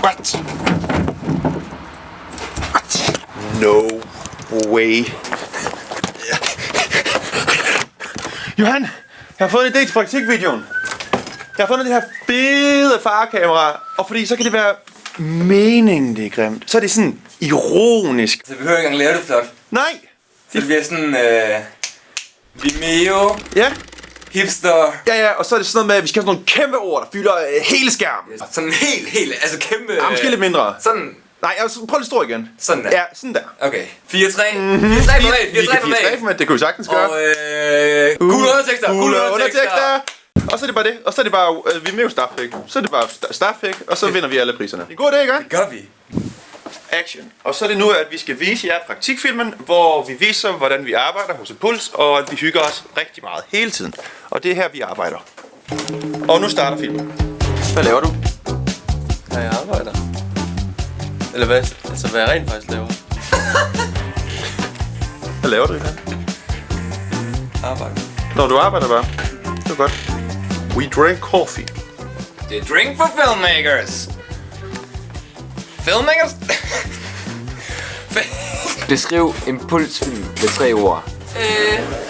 What? No way. Johan, jeg har fået en idé til praktikvideoen. Jeg har fundet det her fede farkamera, og fordi så kan det være meningen, det er grimt. Så er det sådan ironisk. Så vi behøver ikke engang lave det flot. Nej! Så det bliver sådan, Vimeo, Ja. hipster. Ja, og så er det sådan noget med, at vi skal have sådan nogle kæmpe ord, der fylder hele skærmen. Sådan helt, altså kæmpe. Ja, måske lidt mindre. Sådan. Nej, prøv lidt stor igen. Sådan der. Ja, sådan der. Okay. 4-3. 4-3 på mig. Det kunne vi sagtens gøre. Og gule undertekster. Og så er det bare det. Og så er det bare Vimeo Starfik. Så er det bare Starfik, og så vinder vi alle priserne. Det er en god idé, ikke? Det gør vi. Action. Og så er det nu, at vi skal vise jer praktikfilmen, hvor vi viser, hvordan vi arbejder hos Impuls, og at vi hygger os rigtig meget hele tiden. Og det er her, vi arbejder. Og nu starter filmen. Hvad laver du? Ja, jeg arbejder. Eller hvad? Altså, hvad jeg rent faktisk laver. Hvad laver du, Johan? Arbejder. Når du arbejder bare. Det er godt. We drink coffee. Det er drink for filmmakers. Filmmakers? Beskriv impulsfilm med 3 ord.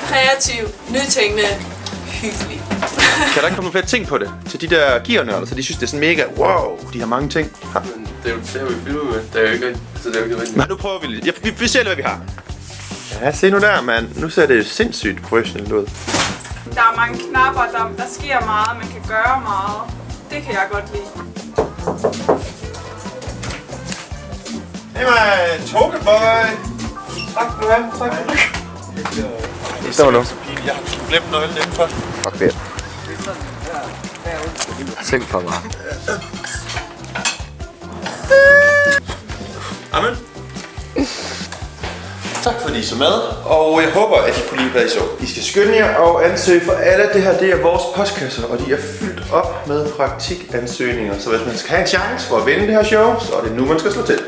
Kreativ, nytænkende, hyggelig. Kan der ikke komme nogle flere ting på det? Til de der gearnørder, så de synes, det er sådan mega, wow, de har mange ting. Men det er jo det, har vi filmet med. Det er jo ikke, så det er jo ikke rigtigt. Men nu prøver vi lidt. Ja, vi ser lidt, hvad vi har. Ja, se nu der, mand. Nu ser det sindssygt professionelt ud. Der er mange knapper, der sker meget, man kan gøre meget. Det kan jeg godt lide. Hey man, Tokeboy! Tak skal du have, tak. Det står nu. Jeg har glemt nøglen indenfor. Fuck det. Tænk for mig. Amen. Tak fordi I så med, og jeg håber, at I kunne lide, hvad I så. I skal skynde jer og ansøge for alle. Det her, det er vores postkasser, og de er fyldt op med praktikansøgninger. Så hvis man skal have en chance for at vinde det her show, så er det nu, man skal slå til.